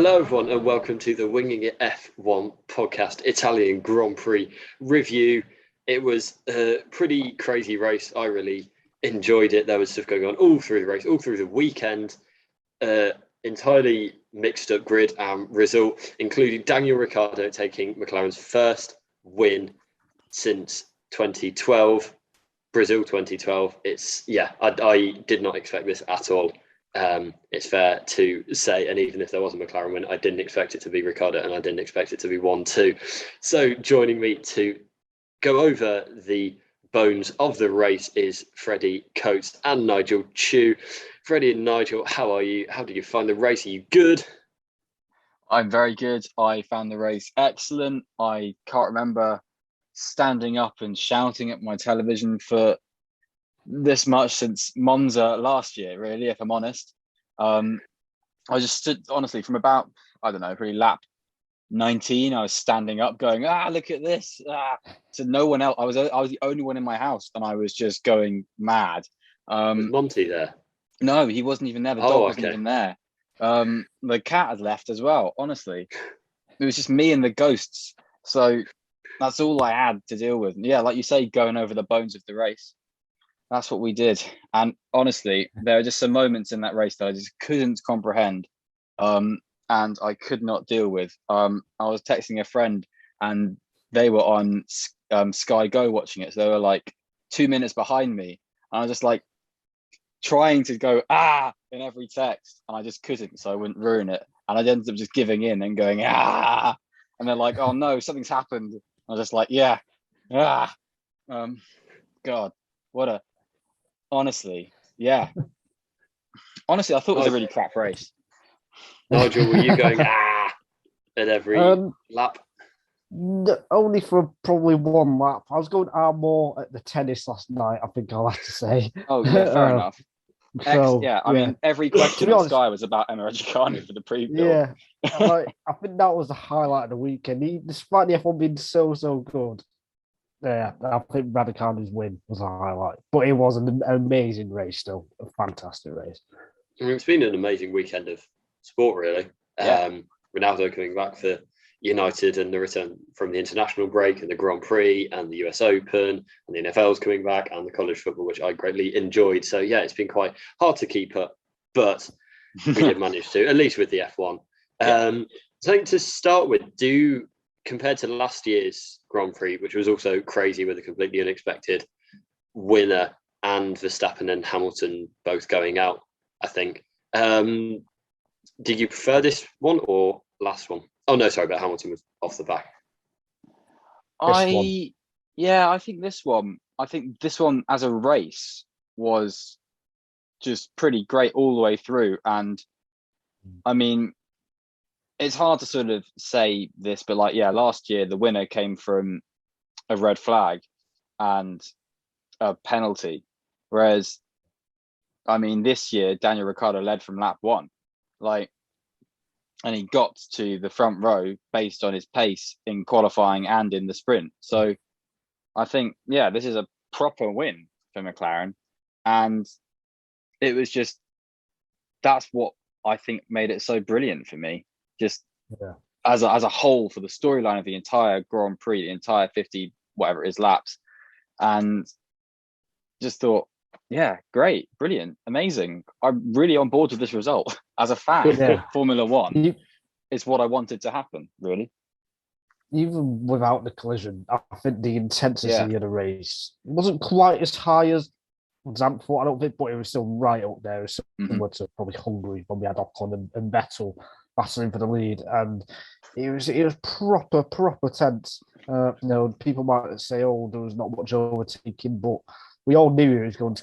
Hello, everyone, and welcome to the Winging It F1 podcast Italian Grand Prix review. It was a pretty crazy race. I really enjoyed it. There was stuff going on all through the race, all through the weekend. Entirely mixed up grid and result, including Daniel Ricciardo taking McLaren's first win since 2012, Brazil 2012. I did not expect this at all. It's fair to say, and even if there was a McLaren win, I didn't expect it to be Ricciardo, and I didn't expect it to be 1-2. So joining me to go over the bones of the race is Freddie Coates and Nigel Chew. Freddie and Nigel, how are you? How did you find the race? Are you good? I'm very good. I found the race excellent. I can't remember standing up and shouting at my television for this much since Monza last year, really, if I'm honest. I just stood, honestly, from about, I don't know, probably lap 19, I was standing up going, look at this. To no one else. I was the only one in my house, and I was just going mad. Was Monty there? No, he wasn't even there. The dog wasn't even there. The cat had left as well, honestly. It was just me and the ghosts. So that's all I had to deal with. Yeah, like you say, going over the bones of the race. That's what we did. And honestly, there are just some moments in that race that I just couldn't comprehend. And I could not deal with. I was texting a friend and they were on Sky Go watching it. So they were like 2 minutes behind me. And I was just like trying to go, in every text. And I just couldn't, so I wouldn't ruin it. And I ended up just giving in and going, And they're like, oh no, something's happened. I was just like, God, honestly, yeah. Honestly, I thought it was a really crap race. Nigel, were you going at every lap? Only for probably one lap. I was going more at the tennis last night, I think I'll have to say. Oh, yeah, fair enough. I mean, every question on Sky was about Emma Raducanu for the pre-build. Yeah, I think that was the highlight of the weekend. Despite the F1 being so good, yeah, I think Raducanu's win was a highlight. But it was an amazing race still, a fantastic race. I mean, it's been an amazing weekend of sport, really. Yeah. Ronaldo coming back for United and the return from the international break and the Grand Prix and the US Open and the NFL's coming back and the college football, which I greatly enjoyed. So, yeah, it's been quite hard to keep up, but we did manage to, at least with the F1. So to start with, compared to last year's Grand Prix, which was also crazy with a completely unexpected winner and Verstappen and Hamilton both going out, I think. Did you prefer this one or last one? Oh, no, sorry, but Hamilton was off the back. I think this one. I think this one as a race was just pretty great all the way through. And I mean, it's hard to sort of say this, but last year the winner came from a red flag and a penalty. Whereas, I mean, this year Daniel Ricciardo led from lap 1. And he got to the front row based on his pace in qualifying and in the sprint. So I think, this is a proper win for McLaren. And it was just, that's what I think made it so brilliant for me. Just as a whole, for the storyline of the entire Grand Prix, the entire 50, whatever it is, laps. And just thought, great, brilliant, amazing. I'm really on board with this result. As a fan of Formula One, it's what I wanted to happen, really. Even without the collision, I think the intensity of the race wasn't quite as high as Zandvoort, I don't think, but it was still right up there. It was similar to probably Hungary when we had Ocon and Vettel battling for the lead. And it was proper tense. People might say, there was not much overtaking, but we all knew it was going to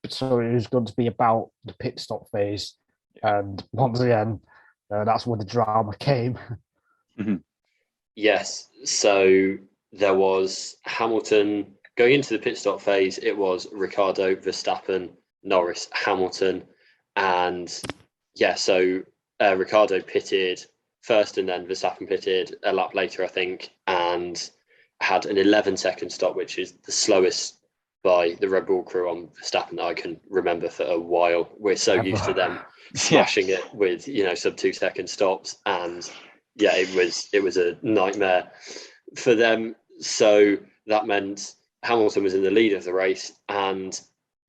so it was going to be about the pit stop phase. And once again, that's where the drama came. Yes. So there was Hamilton going into the pit stop phase. It was Ricciardo, Verstappen, Norris, Hamilton. And so Ricciardo pitted first and then Verstappen pitted a lap later, I think, and had an 11-second stop, which is the slowest by the Red Bull crew on Verstappen that I can remember for a while. We're so used to them smashing it with, you know, sub 2 second stops, and yeah, it was a nightmare for them. So that meant Hamilton was in the lead of the race, and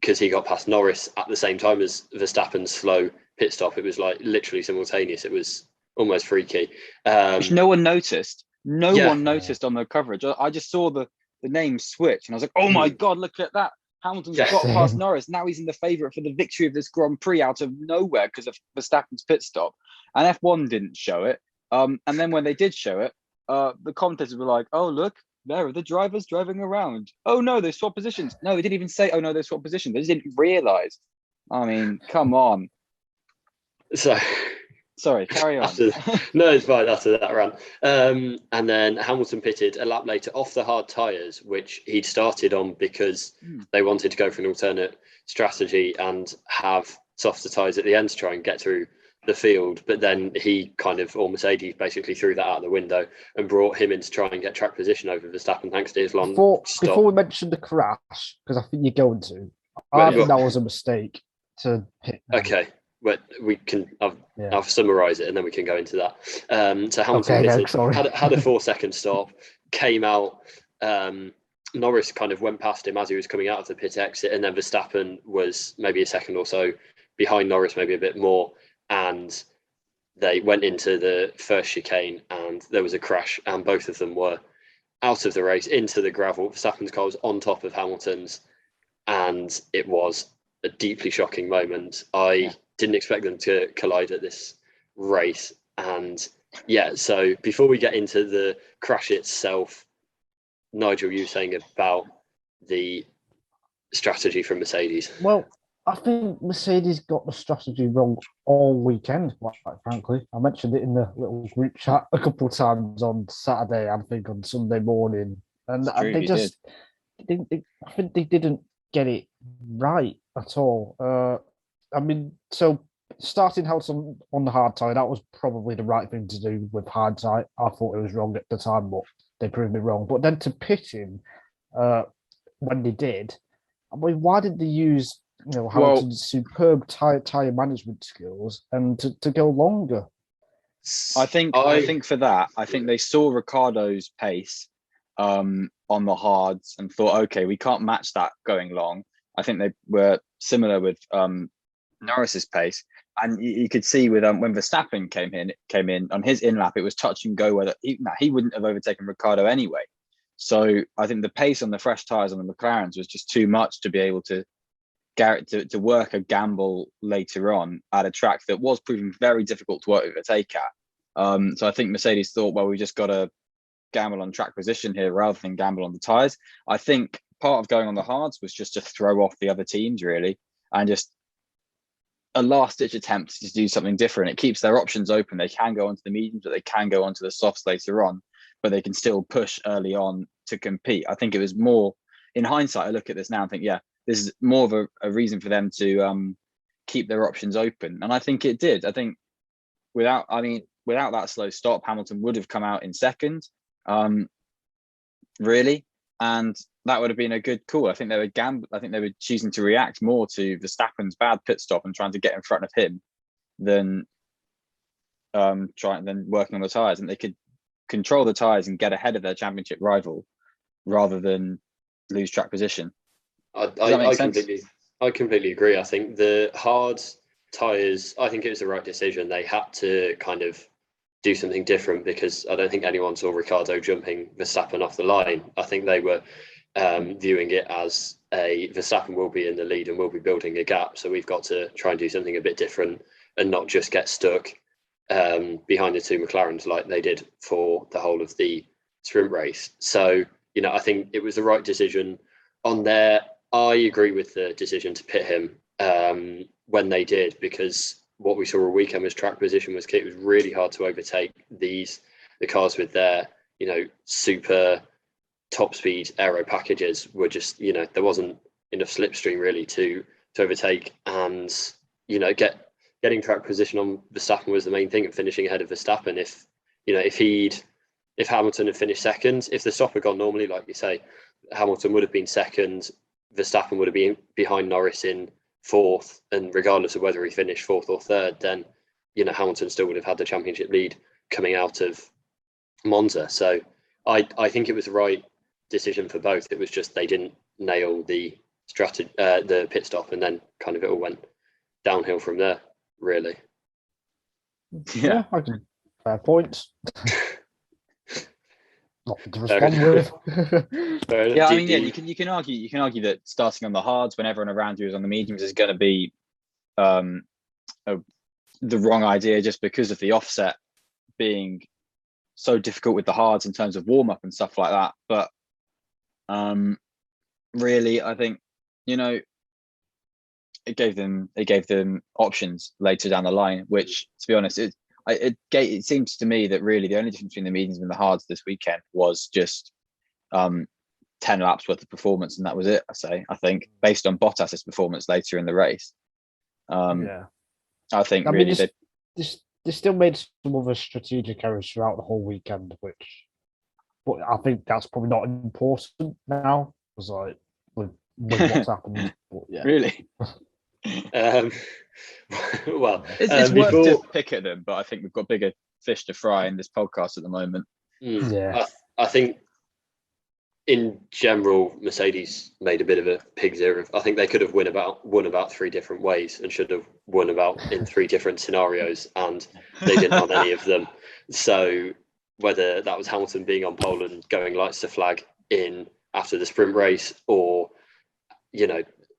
because he got past Norris at the same time as Verstappen's slow pit stop, it was like literally simultaneous. It was almost freaky. Which no one noticed. No one noticed on the coverage. I just saw the name switch, and I was like, "Oh my god, look at that! Hamilton's got past Norris. Now he's in the favourite for the victory of this Grand Prix out of nowhere because of Verstappen's pit stop." And F1 didn't show it. And then when they did show it, the commentators were like, "Oh look, there are the drivers driving around. Oh no, they swapped positions." No, they didn't even say, "Oh no, they swapped positions." They just didn't realise. I mean, come on. So. Sorry, carry on. No, it's fine after that run. And then Hamilton pitted a lap later off the hard tyres, which he'd started on because they wanted to go for an alternate strategy and have softer tyres at the end to try and get through the field. But then he kind of, or Mercedes basically threw that out the window and brought him in to try and get track position over Verstappen thanks to his long stop. Before we mention the crash, because I think you're going to, I think that was a mistake to pit. Okay. But we can, I'll summarise it and then we can go into that. So Hamilton had a 4 second stop, came out. Norris kind of went past him as he was coming out of the pit exit, and then Verstappen was maybe a second or so behind Norris, maybe a bit more. And they went into the first chicane and there was a crash, and both of them were out of the race into the gravel. Verstappen's car was on top of Hamilton's, and it was a deeply shocking moment. I didn't expect them to collide at this race. And so before we get into the crash itself, Nigel, you were saying about the strategy from Mercedes. Well, I think Mercedes got the strategy wrong all weekend, quite frankly. I mentioned it in the little group chat a couple of times on Saturday, I think on Sunday morning. And they just didn't, I think they didn't get it right at all. I mean, so starting Hamilton on the hard tyre, that was probably the right thing to do with hindsight. I thought it was wrong at the time, but they proved me wrong. But then to pit him when they did, I mean, why did they use Hamilton's superb tyre management skills and to go longer? I think for that, I think they saw Ricciardo's pace on the hards and thought, okay, we can't match that going long. I think they were similar with Norris's pace, and you could see with when Verstappen came in on his in lap, it was touch and go whether he wouldn't have overtaken Ricciardo anyway. So I think the pace on the fresh tyres on the McLarens was just too much to be able to work a gamble later on at a track that was proving very difficult to overtake at. So I think Mercedes thought, well, we just got to gamble on track position here rather than gamble on the tyres. I think part of going on the hards was just to throw off the other teams really, and just a last-ditch attempt to do something different. It keeps their options open. They can go onto the mediums, but they can go onto the softs later on, but they can still push early on to compete. I think it was more, in hindsight, I look at this now and think, this is more of a reason for them to keep their options open. And I think it did. I think without that slow stop, Hamilton would have come out in second, really. And that would have been a good call. I think they were choosing to react more to Verstappen's bad pit stop and trying to get in front of him than working on the tyres. And they could control the tyres and get ahead of their championship rival rather than lose track position. I completely agree. I think the hard tyres, I think it was the right decision. They had to kind of do something different because I don't think anyone saw Ricciardo jumping Verstappen off the line. I think they were viewing it as Verstappen will be in the lead and we'll be building a gap. So we've got to try and do something a bit different and not just get stuck behind the two McLarens like they did for the whole of the sprint race. So, I think it was the right decision on there. I agree with the decision to pit him when they did, because what we saw all weekend was track position was key. It was really hard to overtake the cars with their, super top speed aero packages were just, there wasn't enough slipstream really to overtake, and, getting track position on Verstappen was the main thing, and finishing ahead of Verstappen. If Hamilton had finished second, if the stop had gone normally, like you say, Hamilton would have been second, Verstappen would have been behind Norris in fourth, and regardless of whether he finished fourth or third, then Hamilton still would have had the championship lead coming out of Monza. So I think it was the right decision for both. It was just they didn't nail the strategy, the pit stop, and then kind of it all went downhill from there, really. Yeah, I can. Fair points. Nothing to respond with. Yeah, I mean, you can argue that starting on the hards when everyone around you is on the mediums is going to be the wrong idea, just because of the offset being so difficult with the hards in terms of warm up and stuff like that. But really, I think it gave them options later down the line, which, to be honest, it seems to me that really the only difference between the mediums and the hards this weekend was just 10 laps worth of performance, and that was it. I think based on Bottas's performance later in the race. I think really they still made some other strategic errors throughout the whole weekend, but I think that's probably not important now. It's like with what's happened. But yeah. Really. Well, it's worth to pick at them, but I think we've got bigger fish to fry in this podcast at the moment. Yeah, I think in general, Mercedes made a bit of a pig's ear. I think they could have won about 3 different ways and should have won about in 3 different scenarios, and they didn't on any of them. So whether that was Hamilton being on pole and going lights to flag in after the sprint race, or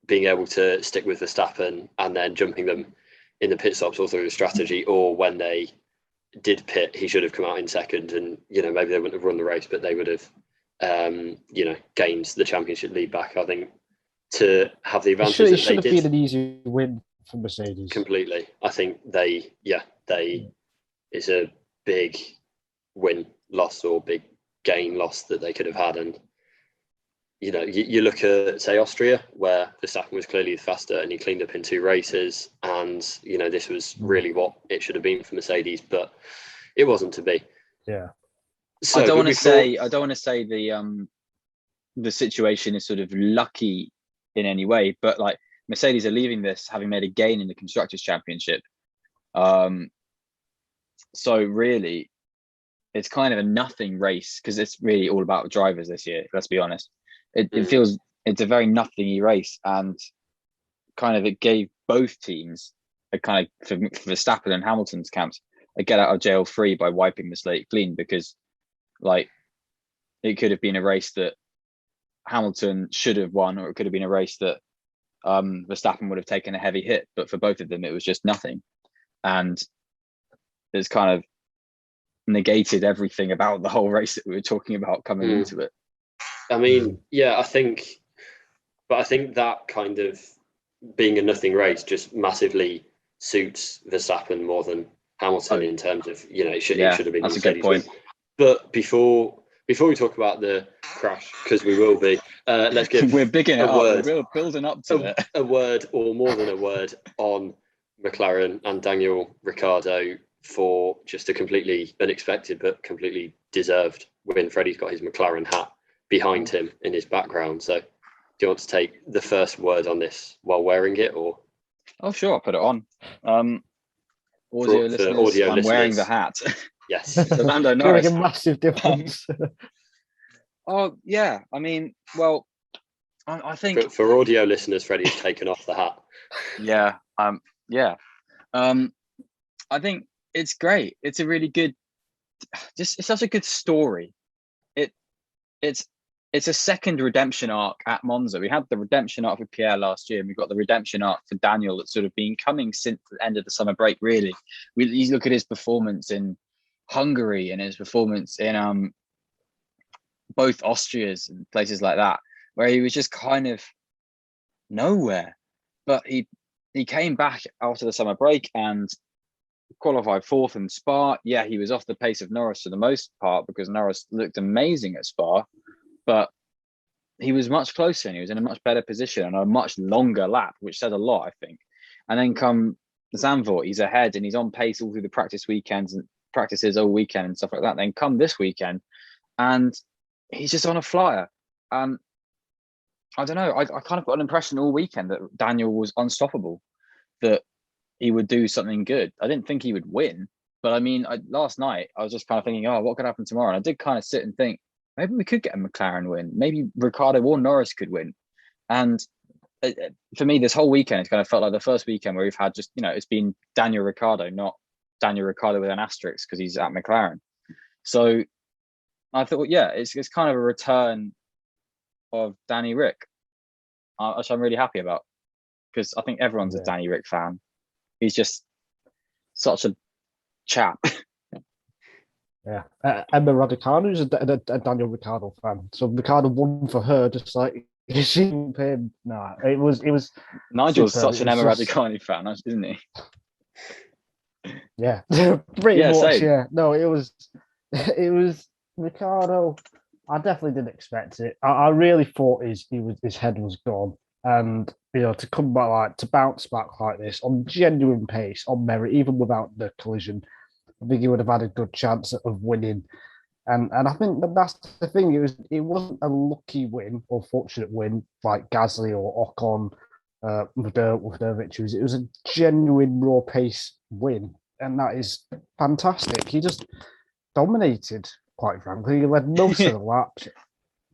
being able to stick with Verstappen and then jumping them in the pit stops all through the strategy, or when they did pit, he should have come out in second, and maybe they wouldn't have run the race, but they would have gained the championship lead back. I think to have the advantage it should have been an easy win for Mercedes. Completely. I think they is a big win loss or big gain loss that they could have had. And you look at, say, Austria, where Verstappen was clearly faster and he cleaned up in 2 races, and this was really what it should have been for Mercedes, but it wasn't to be. Yeah. So I don't want to say the situation is sort of lucky in any way, but like Mercedes are leaving this having made a gain in the Constructors' Championship. So really, it's kind of a nothing race, because it's really all about drivers this year. Let's be honest. It feels it's a very nothingy race, and kind of it gave both teams a kind of, for Verstappen and Hamilton's camps, a get out of jail free by wiping the slate clean, because like it could have been a race that Hamilton should have won, or it could have been a race that Verstappen would have taken a heavy hit, but for both of them it was just nothing, and it's kind of negated everything about the whole race that we were talking about coming into it. I mean, yeah, I think that kind of being a nothing race just massively suits Verstappen more than Hamilton in terms of, it should have been. That's a good point. But before we talk about the crash, because we will be, let's give we're bigging it up. We're building up to it. A word, or more than a word, on McLaren and Daniel Ricciardo for just a completely unexpected but completely deserved win. Freddie's got his McLaren hat behind him in his background. So do you want to take the first word on this while wearing it, or? Oh, sure, I'll put it on. Audio listeners, wearing the hat. Yes. Lando Norris. A massive difference. Oh, yeah. I mean, well, I think... For audio listeners, Freddie's taken off the hat. Yeah. I think it's great. It's a really good... it's such a good story. It's a second redemption arc at Monza. We had the redemption arc for Pierre last year, and we've got the redemption arc for Daniel that's sort of been coming since the end of the summer break, really. You look at his performance in Hungary and his performance in both Austrias and places like that, where he was just kind of nowhere. But he came back after the summer break and qualified 4th in Spa. Yeah, he was off the pace of Norris for the most part, because Norris looked amazing at Spa. But he was much closer, and he was in a much better position and a much longer lap, which said a lot, I think. And then come Zandvoort, he's ahead and he's on pace all through the practices all weekend and stuff like that. Then come this weekend, and he's just on a flyer. I don't know. I kind of got an impression all weekend that Daniel was unstoppable, that he would do something good. I didn't think he would win, but I mean, last night I was just kind of thinking, oh, what could happen tomorrow? And I did kind of sit and think, maybe we could get a McLaren win. Maybe Ricciardo or Norris could win. And for me, this whole weekend, it kind of felt like the first weekend where we've had just, it's been Daniel Ricciardo, not Daniel Ricciardo with an asterisk because he's at McLaren. So I thought, it's kind of a return of Danny Rick, which I'm really happy about, because I think everyone's a Danny Rick fan. He's just such a chap. Yeah, Emma Raducanu is a Daniel Ricciardo fan, so Ricciardo won for her, just like she him. No, it was Nigel's such an Emma Raducanu fan, isn't he? Yeah, pretty much. Same. Yeah, no, it was Ricciardo. I definitely didn't expect it. I really thought his head was gone, and to come back, to bounce back like this on genuine pace, on merit, even without the collision, I think he would have had a good chance of winning. And I think that's the thing. It wasn't a lucky win or fortunate win like Gasly or Ocon with their victories. It was a genuine raw pace win, and that is fantastic. He just dominated, quite frankly. He led most of the laps,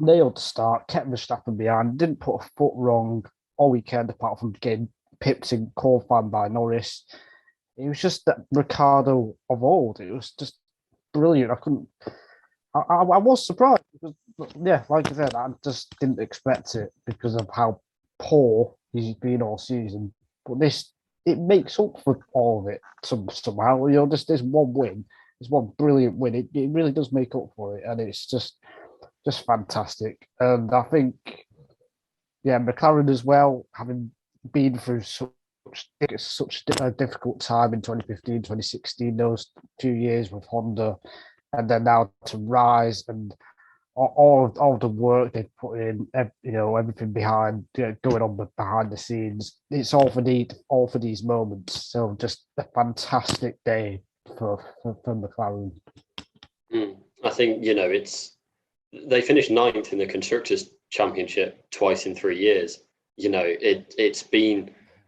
nailed the start, kept Verstappen behind, didn't put a foot wrong all weekend, apart from getting pipped in qualifying by Norris. It was just that Ricciardo of old. It was just brilliant. I was surprised because, like I said, I just didn't expect it because of how poor he's been all season. But it makes up for all of it somehow. Just this one win, this one brilliant win. It really does make up for it, and it's just fantastic. And I think, McLaren as well, having been through such a difficult time in 2015, 2016, those 2 years with Honda, and then now to rise and all the work they've put in, everything behind, going on behind the scenes. It's all for these moments. So just a fantastic day for McLaren. I think they finished 9th in the Constructors' Championship twice in 3 years.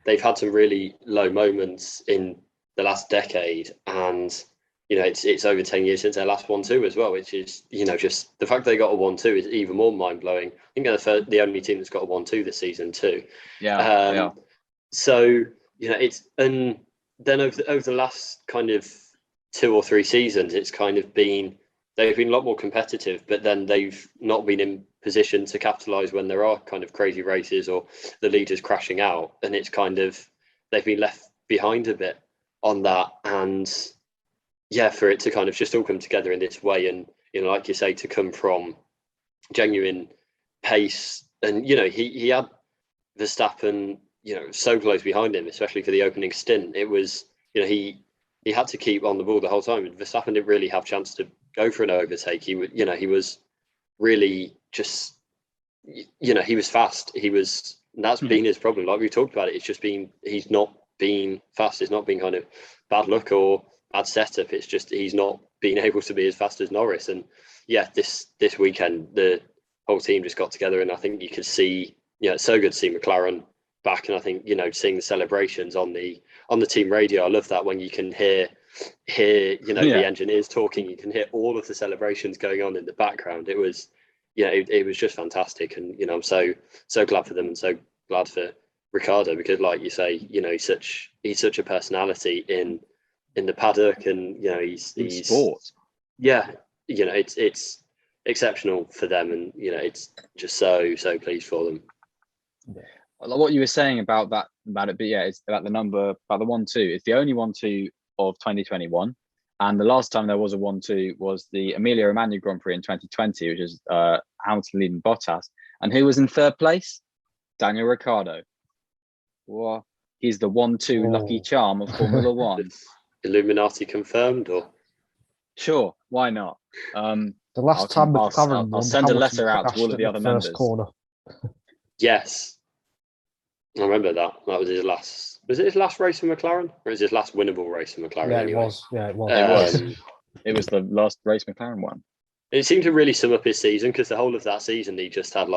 They've had some really low moments in the last decade, and it's over 10 years since their last 1-2 as well, which is just the fact they got a 1-2 is even more mind blowing. I think they're the only team that's got a 1-2 this season too. Yeah. So and then over the last kind of 2 or 3 seasons, it's kind of been they've been a lot more competitive, but then they've not been in position to capitalize when there are kind of crazy races or the leaders crashing out, and it's kind of they've been left behind a bit on that. And for it to kind of just all come together in this way, and like you say, to come from genuine pace, and he had Verstappen so close behind him, especially for the opening stint. It was he had to keep on the ball the whole time, and Verstappen didn't really have a chance to go for an overtake. He was really just he was fast. That's been his problem. Like we talked about it, it's just been he's not been fast. It's not been kind of bad luck or bad setup. It's just he's not been able to be as fast as Norris. And this weekend the whole team just got together, and I think you could see it's so good to see McLaren back. And I think seeing the celebrations on the team radio, I love that when you can hear the engineers talking, you can hear all of the celebrations going on in the background. It was it was just fantastic, and I'm so glad for them, and so glad for Ricciardo, because like you say, he's such a personality in the paddock, and he's sport. It's exceptional for them, and it's just so pleased for them. What you were saying about it, but it's about the number, about the 1-2. It's the only 1-2 of 2021, and the last time there was a 1-2 was the Emilia Romagna Grand Prix in 2020, which is Hamilton leading Bottas, and who was in third place? Daniel Ricciardo. Well, he's the 1-2 lucky charm of Formula One. Illuminati confirmed, or sure, why not? The last time McLaren I'll send a letter out to all of the other members. Corner. Yes, I remember that. That was his last. Was it his last race for McLaren, or is his last winnable race for McLaren? Yeah, anyway? It was. Yeah, it was. It was the last race McLaren won. It seemed to really sum up his season, because the whole of that season he just had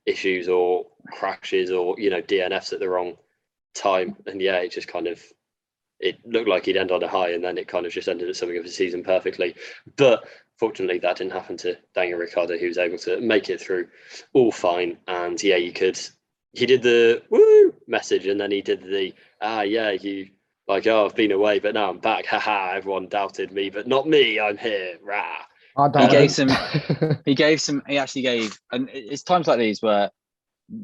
issues or crashes or DNFs at the wrong time, and it just kind of, it looked like he'd end on a high, and then it kind of just ended at something of a season perfectly. But fortunately, that didn't happen to Daniel Ricciardo. He was able to make it through all fine, and he did the woo message, and then he did the you like, oh, I've been away, but now I'm back. Haha, everyone doubted me, but not me. I'm here. Rah. He actually gave, and it's times like these where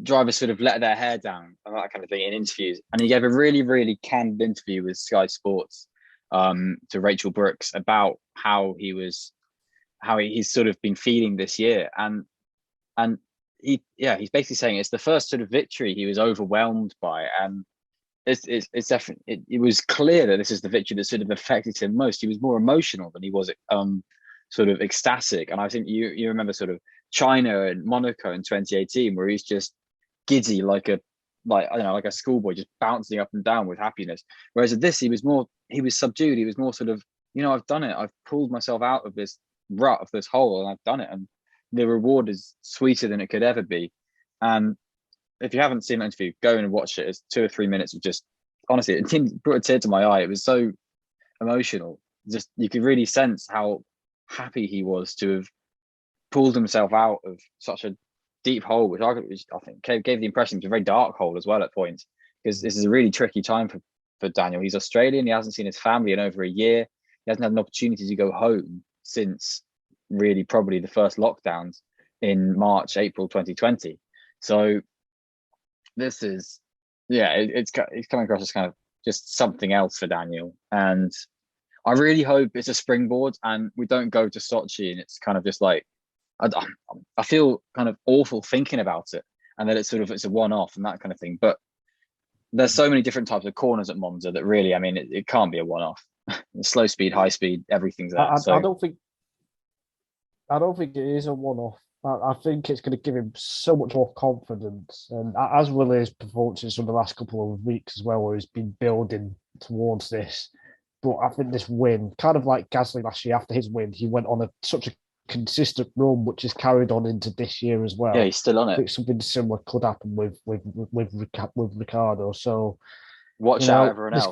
drivers sort of let their hair down and that kind of thing in interviews. And he gave a really, really candid interview with Sky Sports to Rachel Brooks about how he's sort of been feeling this year. And he's basically saying it's the first sort of victory he was overwhelmed by. And it's definitely, it was clear that this is the victory that sort of affected him most. He was more emotional than he was sort of ecstatic. And I think you remember sort of China and Monaco in 2018, where he's just giddy like a schoolboy, just bouncing up and down with happiness. Whereas at this, he was subdued. He was more sort of, I've done it. I've pulled myself out of this rut, of this hole, and I've done it. And the reward is sweeter than it could ever be. And if you haven't seen that interview, go and watch it. It's 2 or 3 minutes of just, honestly, it brought a tear to my eye. It was so emotional. Just, you could really sense how happy he was to have pulled himself out of such a deep hole, which I think gave the impression it was a very dark hole as well at points, because this is a really tricky time for Daniel. He's Australian. He hasn't seen his family in over a year. He hasn't had an opportunity to go home since really probably the first lockdowns in March, April 2020. So this is, it's coming across as kind of just something else for Daniel. And I really hope it's a springboard and we don't go to Sochi and it's kind of just like, I feel kind of awful thinking about it, and that it's a one-off and that kind of thing. But there's so many different types of corners at Monza that really, I mean, it can't be a one-off. Slow speed, high speed, everything's there. I don't think it is a one-off. I think it's going to give him so much more confidence, and as well as performances from the last couple of weeks as well, where he's been building towards this. But I think this win, kind of like Gasly last year, after his win, he went on such a consistent run, which is carried on into this year as well. Yeah, he's still on it. I think something similar could happen with Ricciardo. So watch out, everyone else.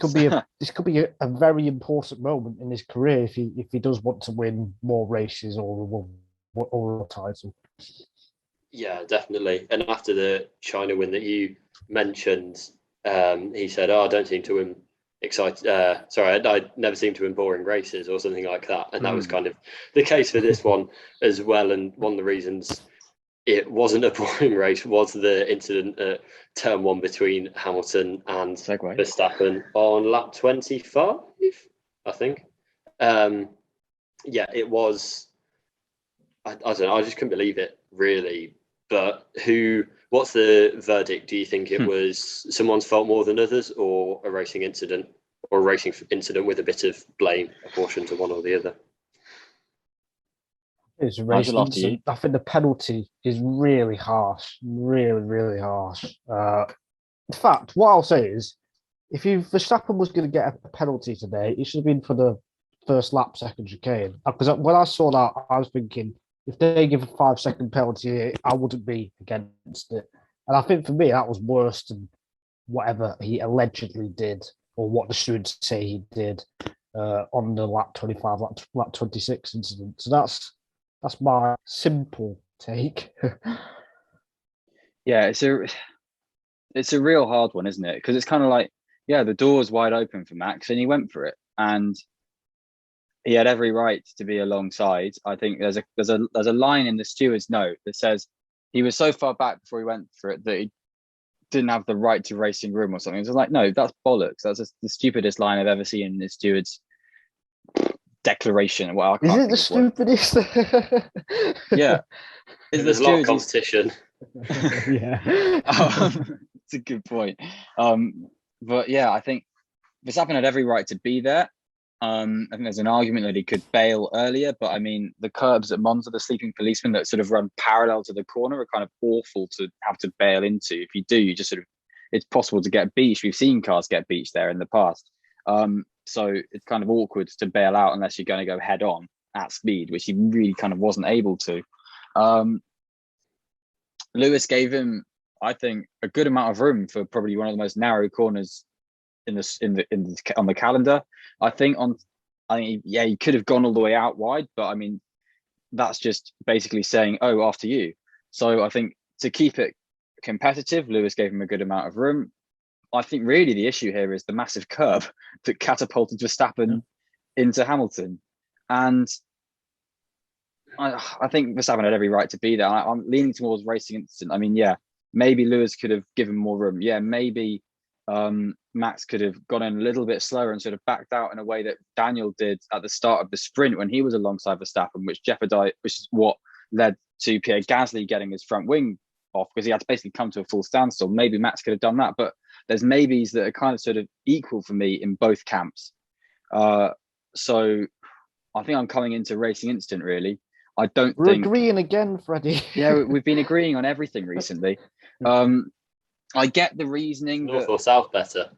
This could be a very important moment in his career if he does want to win more races or a title. Yeah, definitely. And after the China win that you mentioned, he said, "Oh, I don't seem to win excited. I never seem to win boring races," or something like that. And that was kind of the case for this one as well. And one of the reasons it wasn't a boring race was the incident at turn 1 between Hamilton and Verstappen on lap 25, I think. It was. I don't know. I just couldn't believe it, really. But what's the verdict? Do you think it was someone's fault more than others, or a racing incident, or a racing incident with a bit of blame apportioned to one or the other? It's a racing incident. I think the penalty is really harsh, really, really harsh. In fact, what I'll say is, if Verstappen was going to get a penalty today, it should have been for the first lap second chicane. Because when I saw that, I was thinking, if they give a 5-second penalty, I wouldn't be against it. And I think for me, that was worse than whatever he allegedly did, or what the stewards say he did on the lap 25, lap 26 incident. So that's my simple take. Yeah, it's a real hard one, isn't it? Because it's kind of like, the door's wide open for Max, and he went for it, and he had every right to be alongside. I think there's a line in the steward's note that says he was so far back before he went for it that he didn't have the right to racing room or something. It's like, no, that's bollocks. That's the stupidest line I've ever seen in the steward's declaration. Well, is it the stupidest? Yeah, there's a lot of competition. Yeah, it's a good point. But yeah, I think Verstappen had every right to be there. I think there's an argument that he could bail earlier, but I mean, the curbs at Monza, the sleeping policemen that sort of run parallel to the corner, are kind of awful to have to bail into. If you do, you just it's possible to get beached. We've seen cars get beached there in the past. So it's kind of awkward to bail out unless you're going to go head on at speed, which he really kind of wasn't able to. Lewis gave him, I think, a good amount of room for probably one of the most narrow corners on the calendar. I think he could have gone all the way out wide, but I mean, that's just basically saying, oh, after you. So I think to keep it competitive, Lewis gave him a good amount of room. I think really the issue here is the massive curve that catapulted Verstappen into Hamilton. And I think Verstappen had every right to be there. I'm leaning towards racing incident. I mean, yeah, maybe Lewis could have given more room. Yeah, maybe Max could have gone in a little bit slower and sort of backed out in a way that Daniel did at the start of the sprint when he was alongside Verstappen, which is what led to Pierre Gasly getting his front wing off because he had to basically come to a full standstill. Maybe Max could have done that, but there's maybes that are kind of sort of equal for me in both camps. So I think I'm coming into racing instant really. We're agreeing again, Freddie. Yeah, we've been agreeing on everything recently. I get the reasoning. North or south better?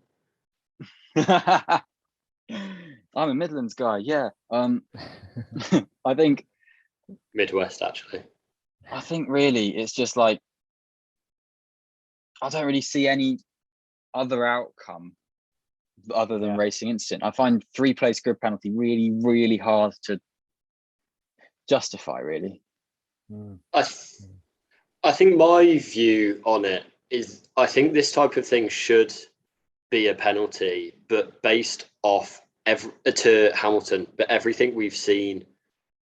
I'm a Midlands guy. Yeah. I think Midwest actually. I think really it's just like I don't really see any other outcome other than racing instant. I find 3-place grid penalty really, really hard to justify. Really. I think my view on it is I think this type of thing should be a penalty, but based off to Hamilton. But everything we've seen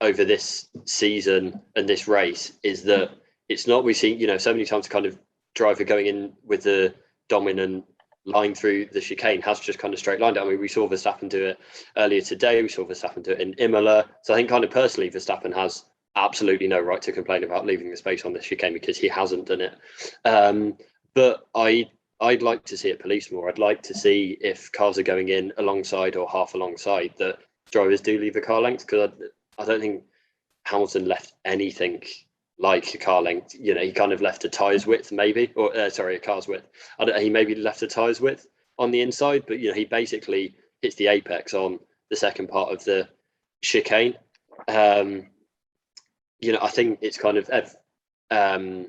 over this season and this race is that it's not, we've seen, so many times kind of driver going in with the dominant line through the chicane has just kind of straight lined it. I mean, we saw Verstappen do it earlier today. We saw Verstappen do it in Imola. So I think kind of personally, Verstappen has absolutely no right to complain about leaving the space on the chicane because he hasn't done it. But I'd like to see it policed more. I'd like to see if cars are going in alongside or half alongside that drivers do leave a car length, because I don't think Hamilton left anything like a car length. He kind of left a tyres width maybe, or a car's width. He maybe left a tyres width on the inside, but he basically hits the apex on the second part of the chicane. I think it's kind of I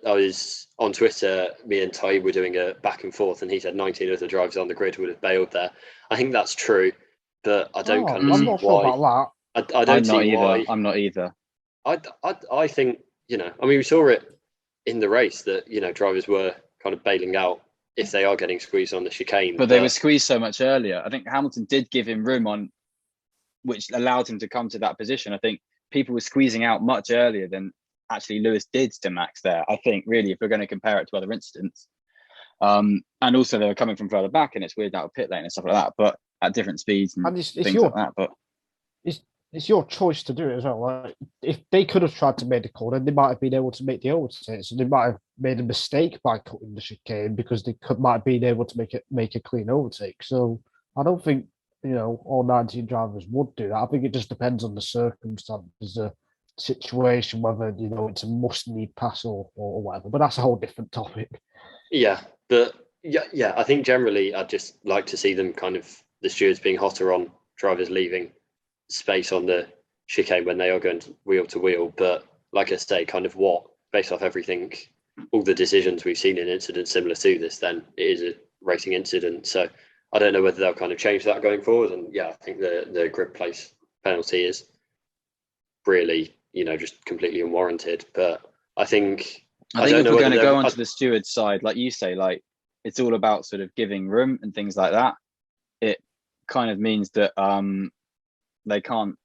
was on Twitter, me and Ty were doing a back and forth, and he said 19 other drivers on the grid would have bailed there. I think that's true, but I don't kind of see why. I don't see why. I'm not either. I think, we saw it in the race that, drivers were kind of bailing out if they are getting squeezed on the chicane. But they were squeezed so much earlier. I think Hamilton did give him room which allowed him to come to that position. I think people were squeezing out much earlier than actually Lewis did to Max there, I think, really, if we're going to compare it to other incidents. And also they were coming from further back, and it's weird out of pit lane and stuff like that, but at different speeds and things like that. But it's your choice to do it as well. Like, if they could have tried to make a corner, they might have been able to make the overtake. So they might have made a mistake by cutting the chicane because they might have been able to make a clean overtake. So I don't think all 19 drivers would do that. I think it just depends on the circumstances, the situation, whether it's a must-need pass or whatever. But that's a whole different topic. Yeah, but yeah, I think generally I'd just like to see them kind of the stewards being hotter on drivers leaving space on the chicane when they are going wheel to wheel. But like I say, kind of based off everything, all the decisions we've seen in incidents similar to this, then it is a racing incident. So I don't know whether they'll kind of change that going forward. And yeah, I think the grid place penalty is really, just completely unwarranted. But I think if we're going to go onto the steward's side, like you say, like it's all about sort of giving room and things like that. It kind of means that they can't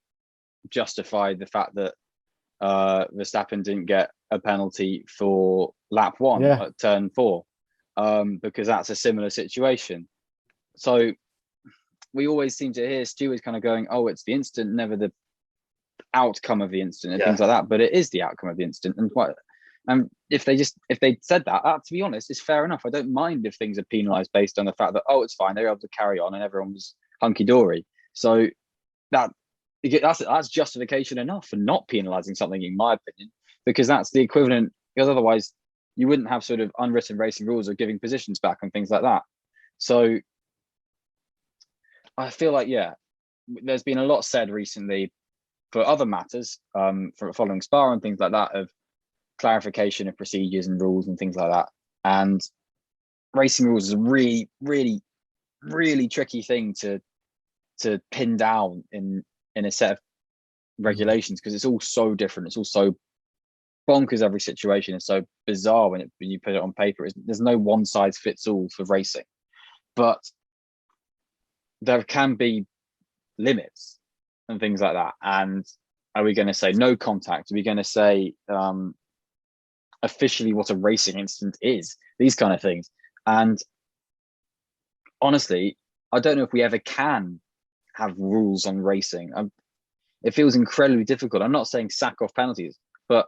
justify the fact that Verstappen didn't get a penalty for lap 1 at turn 4, because that's a similar situation. So we always seem to hear stewards kind of going, oh, it's the incident, never the outcome of the incident and things like that. But it is the outcome of the incident. And if they said that, to be honest, it's fair enough. I don't mind if things are penalised based on the fact that, oh, it's fine, they're able to carry on and everyone was hunky-dory. So that's justification enough for not penalising something, in my opinion, because that's the equivalent, because otherwise you wouldn't have sort of unwritten racing rules of giving positions back and things like that. So I feel like, there's been a lot said recently for other matters, for following Spa and things like that, of clarification of procedures and rules and things like that. And racing rules is a really, really, really tricky thing to pin down in a set of regulations, because it's all so different. It's all so bonkers. Every situation is so bizarre when you put it on paper. There's no one size fits all for racing, but there can be limits and things like that. And are we going to say no contact? Are we going to say officially what a racing incident is? These kind of things. And honestly, I don't know if we ever can have rules on racing. It feels incredibly difficult. I'm not saying sack off penalties, but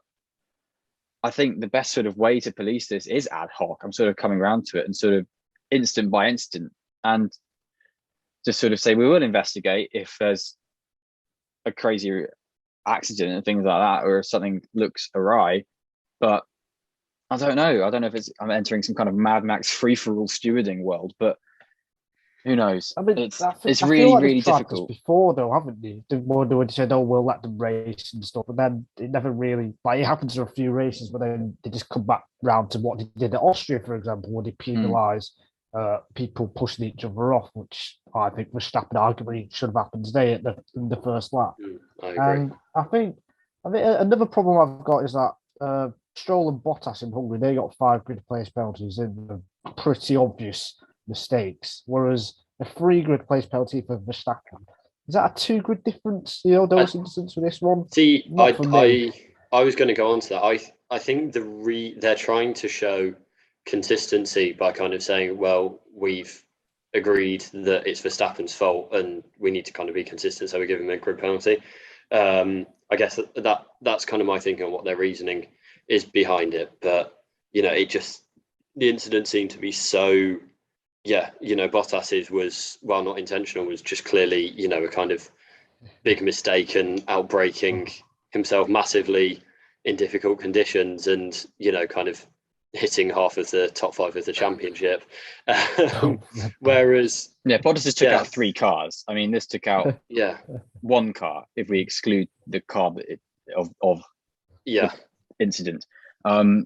I think the best sort of way to police this is ad hoc. I'm sort of coming around to it, and sort of instant by instant, and just sort of say we will investigate if there's a crazy accident and things like that, or if something looks awry. But I don't know. I don't know if I'm entering some kind of Mad Max free-for-all stewarding world, but who knows? I mean, it's really, like really difficult. Before, though, haven't you? The one when you said, "Oh, we'll let them race and stuff," and then it never really like it happens for a few races, but then they just come back round to what they did at Austria, for example, where they penalise people pushing each other off, which I think Verstappen arguably should have happened today in the first lap. I agree. And I think another problem I've got is that Stroll and Bottas in Hungary, they got 5 grid place penalties in the pretty obvious mistakes, whereas a 3 grid place penalty for Verstappen, is that a 2 grid difference? Those incidents with this one. See, I was going to go on to that. I think they're trying to show consistency by kind of saying, well, we've agreed that it's Verstappen's fault and we need to kind of be consistent, so we give him a grid penalty. I guess that's kind of my thinking on what their reasoning is behind it. But the incident seemed to be so. Yeah, Bottas's was, while not intentional, was just clearly, a kind of big mistake and outbreaking himself massively in difficult conditions, and, kind of hitting half of the top 5 of the championship. Whereas... Yeah, Bottas took out 3 cars. I mean, this took out 1 car, if we exclude the car of the incident.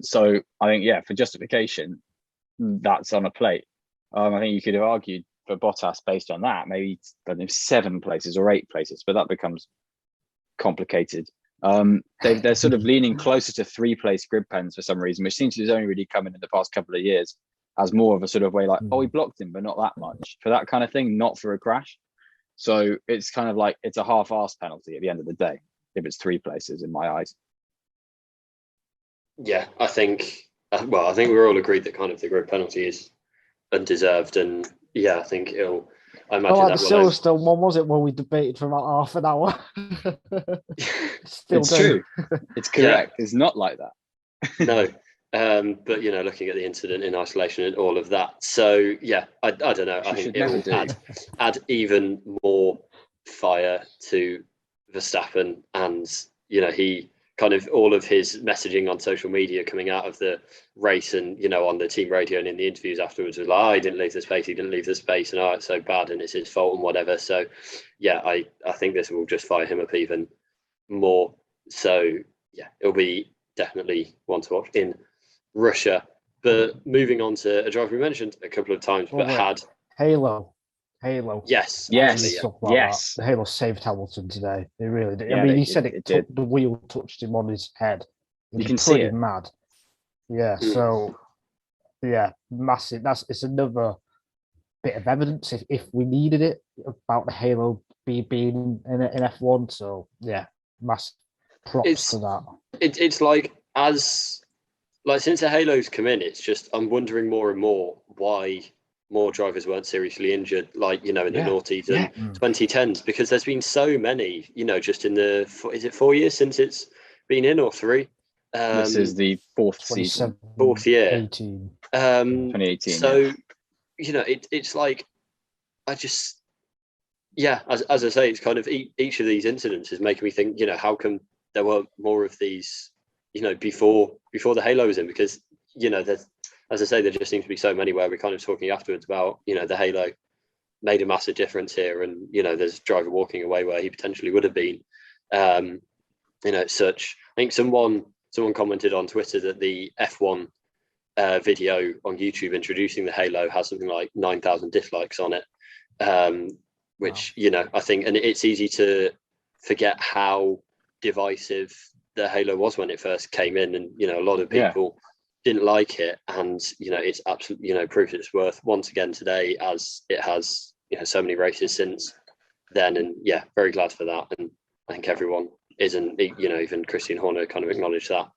So I think, for justification, that's on a plate. I think you could have argued for Bottas based on that, maybe 7 places or 8 places, but that becomes complicated. They're sort of leaning closer to 3-place grid pens for some reason, which seems to have only really come in the past couple of years as more of a sort of way like, oh, we blocked him, but not that much for that kind of thing, not for a crash. So it's kind of like it's a half-assed penalty at the end of the day if it's 3 places in my eyes. Yeah, I think we're all agreed that kind of the grid penalty is undeserved, and I think I imagine like the Silverstone one, was it, when we debated for about half an hour? It's true. It's correct. It's not like that. No, but looking at the incident in isolation and all of that, so I don't know. I think it will add even more fire to Verstappen, and he kind of all of his messaging on social media coming out of the race and, on the team radio and in the interviews afterwards was like, oh, he didn't leave the space, and it's so bad and it's his fault and whatever. So, I think this will just fire him up even more. So, it'll be definitely one to watch in Russia. But moving on to a driver we mentioned a couple of times, but had... Halo. Yes. The Halo saved Hamilton today. It really did. Yeah, he said the wheel touched him on his head. You can see it. Mad. Yeah. So, massive. It's another bit of evidence if we needed it about the Halo being in F1. So massive props to that. It's like since the Halos come in, it's just I'm wondering more and more why more drivers weren't seriously injured, in the noughties and 2010s, because there's been so many, just in the, is it 4 years since it's been in, or 3? This is the 4th season. 4th year. 2018. 2018. So, it's like, I just, as I say, it's kind of each of these incidents is making me think, how come there weren't more of these, before the Halo was in, because, there's, as I say, there just seems to be so many where we're kind of talking afterwards about, the Halo made a massive difference here, and there's a driver walking away where he potentially would have been. Such. I think someone someone commented on Twitter that the F1 video on YouTube introducing the Halo has something like 9,000 dislikes on it, which I think, and it's easy to forget how divisive the Halo was when it first came in, and a lot of people didn't like it, and it's absolutely proved its worth once again today, as it has so many races since then, and very glad for that. And I think everyone isn't, even Christian Horner kind of acknowledged that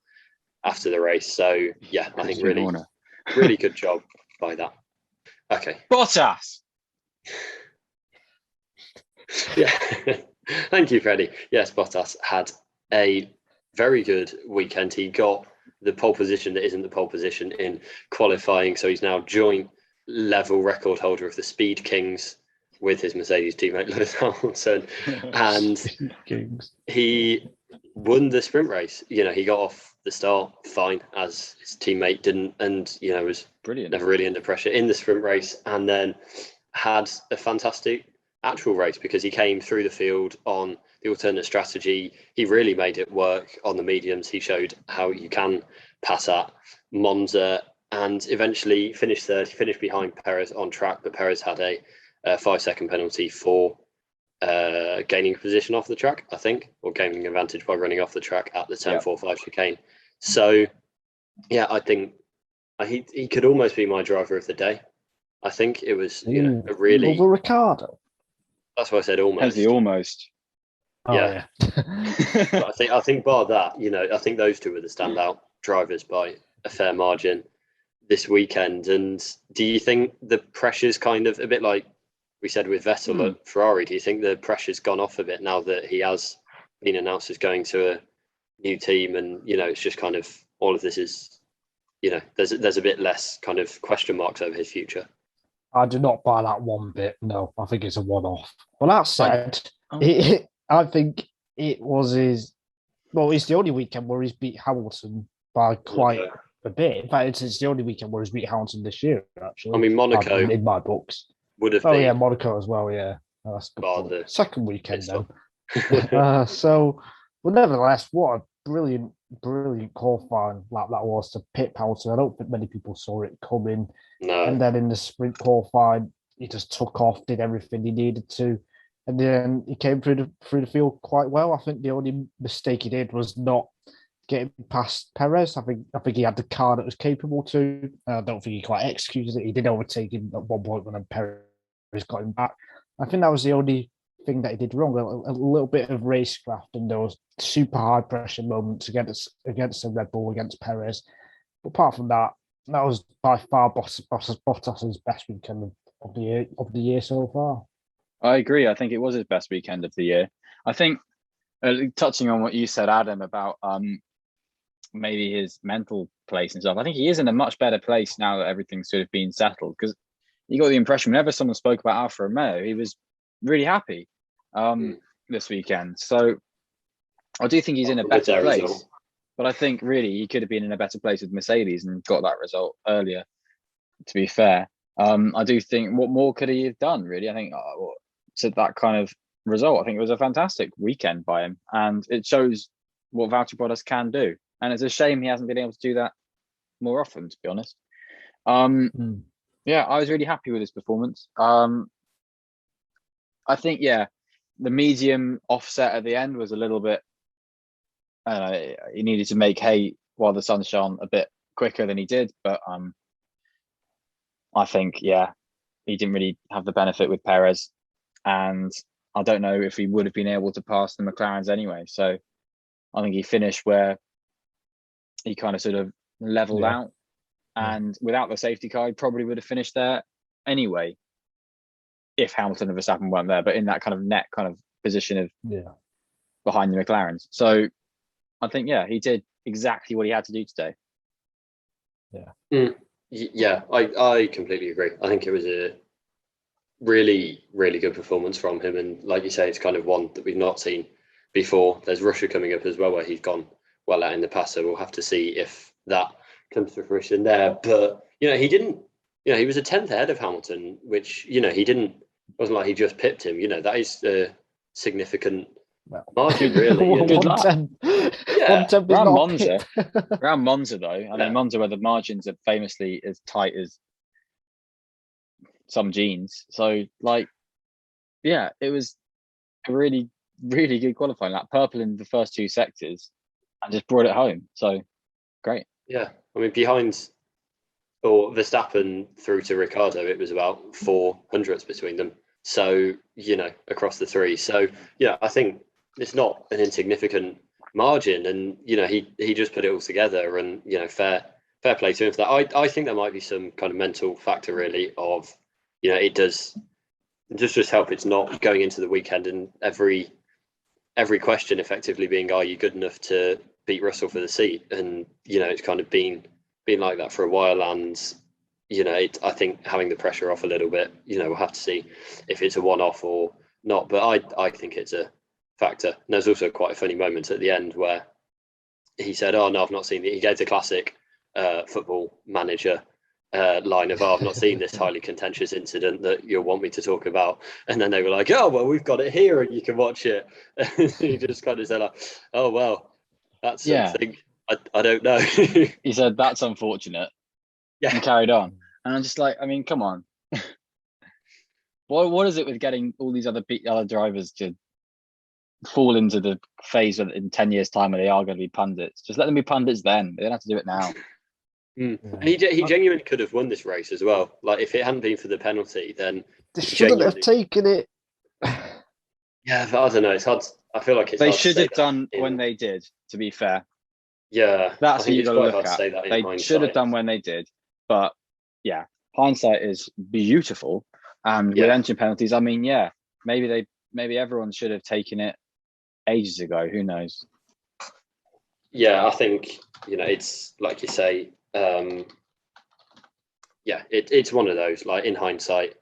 after the race. So I think really good job by that. Okay, Bottas. Thank you, Freddie. Yes, Bottas had a very good weekend. He got the pole position that isn't the pole position in qualifying, so he's now joint level record holder of the Speed Kings with his Mercedes teammate Lewis Hamilton, and he won the sprint race. He got off the start fine, as his teammate didn't, and was brilliant, never really under pressure in the sprint race, and then had a fantastic actual race because he came through the field on the alternate strategy. He really made it work on the mediums. He showed how you can pass at Monza, and eventually finished third. He finished behind Perez on track, but Perez had a 5-second penalty for gaining a position off the track, I think, or gaining advantage by running off the track at the 10.45 chicane. So I think he could almost be my driver of the day. I think it was a really over Ricardo. That's why I said almost. How's the almost? Yeah. But I think bar that, I think those two were the standout drivers by a fair margin this weekend. And do you think the pressure's kind of a bit like we said with Vettel at Ferrari? Do you think the pressure's gone off a bit now that he has been announced as going to a new team, and it's just kind of all of this is, there's a bit less kind of question marks over his future? I do not buy that one bit. No, I think it's a one-off. Well, that said, I think it was his. Well, it's the only weekend where he's beat Hamilton by quite a bit. In fact, it's the only weekend where he's beat Hamilton this year. Actually, I mean, Monaco in my books would have been. Oh yeah, Monaco as well. Yeah, that's good. Second weekend then. But nevertheless, what a brilliant qualifying lap that was to pit Hamilton. I don't think many people saw it coming. No. And then in the sprint qualifying, he just took off, did everything he needed to, and then he came through the field quite well. I think the only mistake he did was not getting past Perez. I think he had the car that was capable to. I don't think he quite executed it. He did overtake him at one point when then Perez got him back. I think that was the only thing that he did wrong. A little bit of racecraft and those super high pressure moments against the Red Bull, against Perez. But apart from that, that was by far Bottas's best weekend of the year so far. I agree. I think it was his best weekend of the year. I think, touching on what you said, Adam, about maybe his mental place and stuff, I think he is in a much better place now that everything's sort of been settled, because you got the impression whenever someone spoke about Alfa Romeo, he was really happy this weekend. So I do think he's in a better place. But I think really he could have been in a better place with Mercedes and got that result earlier, to be fair. I do think, what more could he have done, really? I think to that kind of result, I think it was a fantastic weekend by him. And it shows what Valtteri Bottas can do. And it's a shame he hasn't been able to do that more often, to be honest. Yeah, I was really happy with his performance. I think, the medium offset at the end was a little bit, he needed to make hay while the sun shone a bit quicker than he did, but I think he didn't really have the benefit with Perez, and I don't know if he would have been able to pass the McLarens anyway. So I think he finished where he kind of sort of leveled out, and without the safety car, he probably would have finished there anyway if Hamilton and Verstappen weren't there, but in that kind of net kind of position of behind the McLarens. So I think, he did exactly what he had to do today. I completely agree. I think it was a really, really good performance from him. And like you say, it's kind of one that we've not seen before. There's Russia coming up as well, where he's gone well out in the past. So we'll have to see if that comes to fruition there. But, he didn't, he was a 10th ahead of Hamilton, which, it wasn't like he just pipped him. That is a significant margin, really. Good luck. Bontempi's around not Monza. Pip. Around Monza, though. I mean, Monza, where the margins are famously as tight as some jeans. So, like, yeah, it was a really, really good qualifying. Like purple in the first two sectors, and just brought it home. So, great. Yeah, I mean, behind or Verstappen through to Ricardo, it was about 400ths between them. So, across the three. So, yeah, I think it's not an insignificant margin. And, he just put it all together and, fair play to him for that. I think there might be some kind of mental factor, really, of, it does just help. It's not going into the weekend and every question effectively being, are you good enough to beat Russell for the seat? And, it's kind of been like that for a while. And, I think having the pressure off a little bit, we'll have to see if it's a one-off or not. But I think it's a factor. And there's also quite a funny moment at the end where he said, oh, no, I've not seen it. He gave the classic football manager line of, I've not seen this highly contentious incident that you'll want me to talk about. And then they were like, oh, well, we've got it here and you can watch it. And he just kind of said, like, oh, well, that's something. I don't know. He said, that's unfortunate. Yeah. And carried on. And I'm just like, I mean, come on. What is it with getting all these other drivers to fall into the phase in 10 years' time where they are going to be pundits? Just let them be pundits then. They don't have to do it now. And he genuinely could have won this race as well. Like, if it hadn't been for the penalty, then they shouldn't have taken it. Yeah, but I don't know. It's hard. I feel like they should have done when they did. To be fair, yeah, that's what you got to look at. They should have done when they did, but yeah, hindsight is beautiful. And with engine penalties, I mean, yeah, maybe everyone should have taken it ages ago. Who knows? Yeah, I think it's like you say. It's one of those. Like, in hindsight,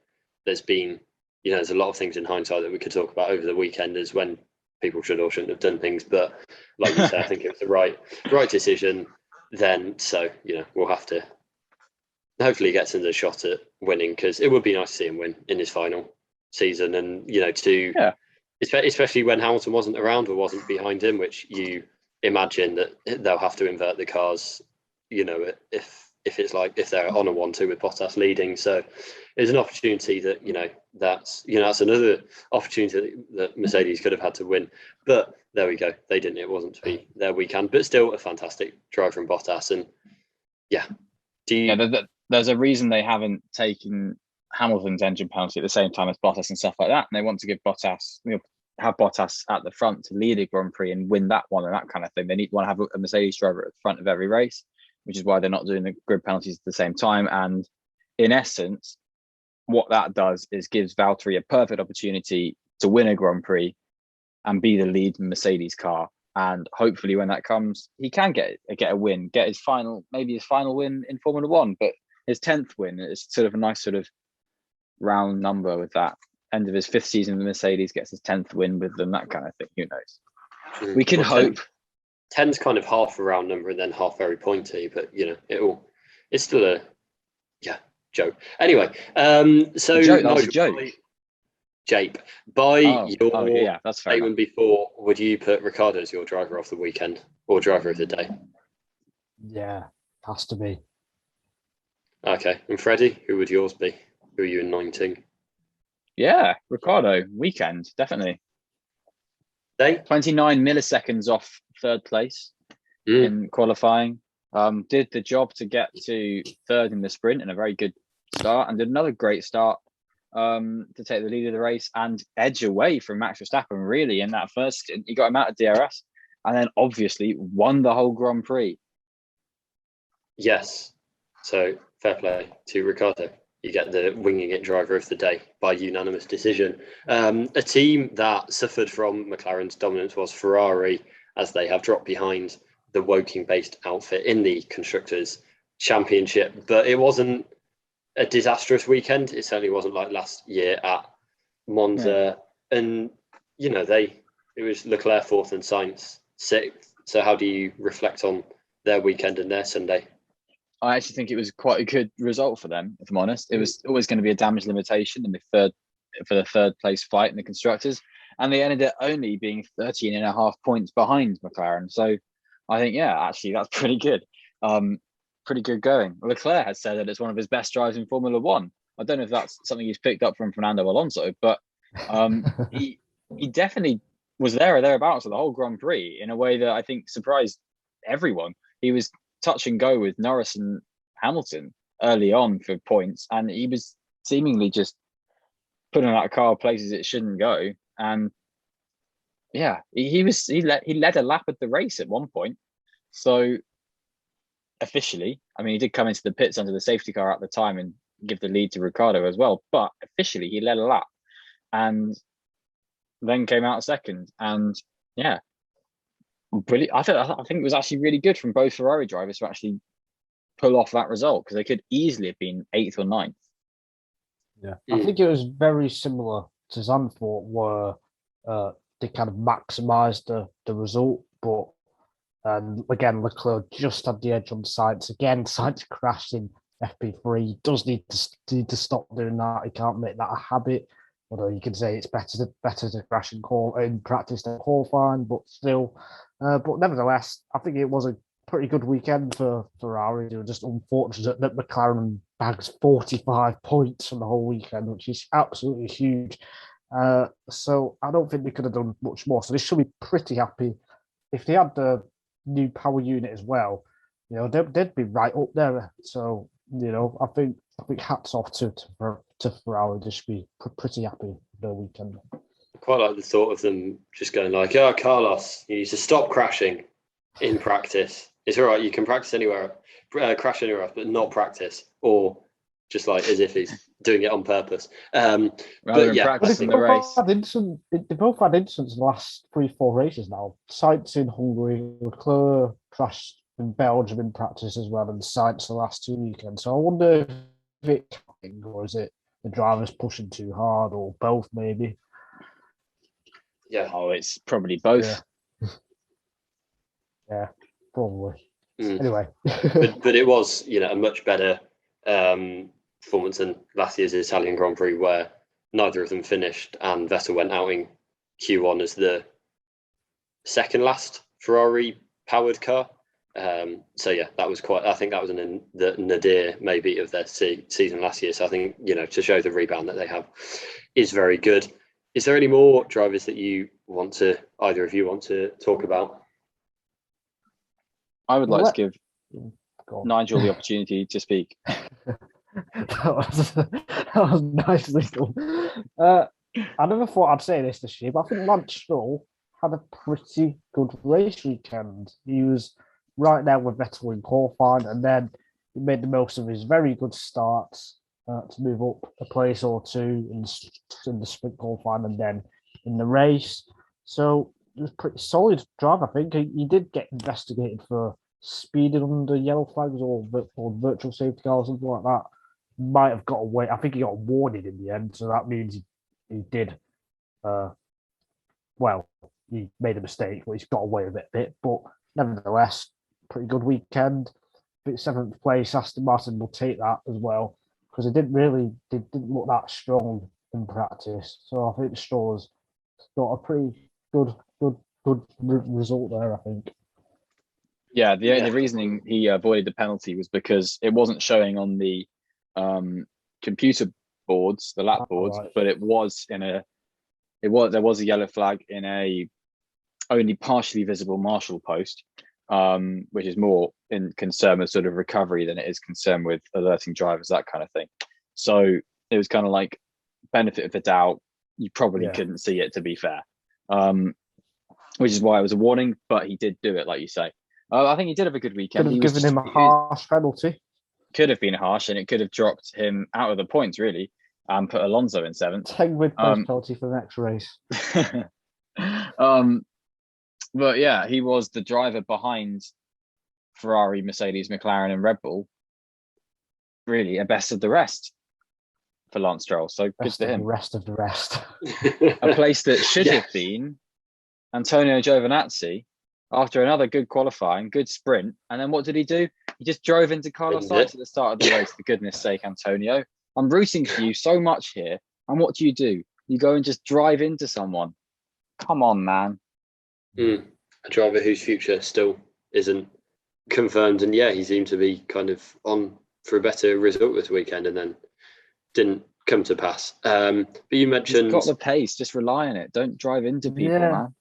there's been there's a lot of things in hindsight that we could talk about over the weekend as when people should or shouldn't have done things. But like you said, I think it was the right decision then. So we'll have to hopefully get another shot at winning, because it would be nice to see him win in his final season. And especially when Hamilton wasn't around or wasn't behind him, which you imagine that they'll have to invert the cars. If it's like if they're on a 1-2 with Bottas leading. So it's an opportunity that that's another opportunity that Mercedes could have had to win. But there we go, they didn't. It wasn't to be their weekend, but still a fantastic drive from Bottas. And there's a reason they haven't taken Hamilton's engine penalty at the same time as Bottas and stuff like that, and they want to give Bottas have Bottas at the front to lead a Grand Prix and win that one and that kind of thing. They want to have a Mercedes driver at the front of every race, which is why they're not doing the grid penalties at the same time. And in essence, what that does is gives Valtteri a perfect opportunity to win a Grand Prix and be the lead Mercedes car. And hopefully when that comes, he can get a win, get his final win in Formula One, but his 10th win is sort of a nice sort of round number with that. End of his 5th season with Mercedes, gets his 10th win with them, that kind of thing. Who knows? We can hope. 10's kind of half a round number and then half very pointy, but it's still a joke. Anyway, so that was a joke. Jape, your that's fair statement before, would you put Ricardo as your driver of the weekend or driver of the day? Yeah, has to be. Okay, and Freddie, who would yours be? Who are you anointing? Yeah, Ricardo, weekend, definitely. 29 milliseconds off third place in qualifying. Did the job to get to third in the sprint in a very good start, and did another great start to take the lead of the race and edge away from Max Verstappen, really, in that first stint. He got him out of DRS and then obviously won the whole Grand Prix. Yes. So fair play to Ricardo. You get the winging it driver of the day by unanimous decision. A team that suffered from McLaren's dominance was Ferrari, as they have dropped behind the Woking-based outfit in the Constructors' Championship. But it wasn't a disastrous weekend. It certainly wasn't like last year at Monza. Yeah. And, it was Leclerc 4th and Sainz 6th. So how do you reflect on their weekend and their Sunday? I actually think it was quite a good result for them, if I'm honest. It was always going to be a damage limitation in the third place fight in the Constructors, and they ended up only being 13.5 points behind McLaren. So I think, yeah, actually, that's pretty good. Pretty good going. Leclerc has said that it's one of his best drives in Formula One. I don't know if that's something he's picked up from Fernando Alonso, but he definitely was there or thereabouts for the whole Grand Prix in a way that I think surprised everyone. He was touch and go with Norris and Hamilton early on for points, and he was seemingly just putting that car places it shouldn't go. And yeah, he led a lap of the race at one point. So officially, I mean, he did come into the pits under the safety car at the time and give the lead to Ricciardo as well. But officially, he led a lap and then came out second. And yeah, brilliant. I think it was actually really good from both Ferrari drivers to actually pull off that result, because they could easily have been 8th or 9th. Yeah, I think it was very similar to Zandvoort, where they kind of maximised the result, but again, Leclerc just had the edge on Sainz. Again, Sainz crashed in FP3. He does need to stop doing that. He can't make that a habit. Although you can say it's better to crash in practice than qualifying, but still. But nevertheless, I think it was a pretty good weekend for Ferrari. They were just unfortunate that McLaren bags 45 points from the whole weekend, which is absolutely huge. So I don't think they could have done much more. So they should be pretty happy. If they had the new power unit as well, they'd be right up there. So I think hats off to Ferrari. They should be pretty happy with their weekend. I quite like the thought of them just going like, "Oh, Carlos, you need to stop crashing in practice. It's all right. You can practice anywhere, crash anywhere else, but not practice." Or just like as if he's doing it on purpose. Rather than practicing the race. They both had incidents in the last 3-4 races now. Sainz in Hungary, Leclerc crashed in Belgium in practice as well, and Sainz the last 2 weekends. So I wonder if it's or is it the drivers pushing too hard, or both maybe? Yeah. Oh, it's probably both. Yeah, probably. Anyway, but it was a much better performance than last year's Italian Grand Prix, where neither of them finished, and Vettel went out in Q1 as the second last Ferrari powered car. So yeah, that was I think that was the nadir maybe of their season last year. So I think to show the rebound that they have is very good. Is there any more drivers that either of you want to talk about? I would like to give Nigel the opportunity to speak. that was nicely done. I never thought I'd say this year, but I think Lance Stroll had a pretty good race weekend. He was right there with Vettel in qualifying, and then he made the most of his very good starts to move up a place or two in the sprint qualifying and then in the race. So it was a pretty solid drive, I think. He did get investigated for speeding under yellow flags or virtual safety car or something like that. Might have got away. I think he got a warning in the end, so that means he did. He made a mistake, but he's got away with it a bit. But nevertheless, pretty good weekend. I think 7th place, Aston Martin will take that as well, because it didn't look that strong in practice. So I think Stroll's got a pretty good result there, I think. Yeah, the reasoning he avoided the penalty was because it wasn't showing on the computer boards, the lap boards, right. But there was a yellow flag in a only partially visible Marshall post, which is more in concern with sort of recovery than it is concerned with alerting drivers, that kind of thing. So it was kind of like benefit of the doubt. You probably couldn't see it, to be fair, which is why it was a warning. But he did do it, like you say. I think he did have a good weekend. Could have given him a harsh penalty. Could have been harsh, and it could have dropped him out of the points, really, and put Alonso in 7th. 10 with penalty for the next race. But yeah, he was the driver behind Ferrari, Mercedes, McLaren, and Red Bull. Really, a best of the rest for Lance Stroll. So best good for him. The rest of the rest. A place that should have been Antonio Giovinazzi after another good qualifying, good sprint. And then what did he do? He just drove into Carlos Sainz at the start of the race. For goodness sake, Antonio. I'm rooting for you so much here. And what do? You go and just drive into someone. Come on, man. A driver whose future still isn't confirmed. And yeah, he seemed to be kind of on for a better result this weekend, and then didn't come to pass. But you mentioned... He's got the pace, just rely on it. Don't drive into people, man.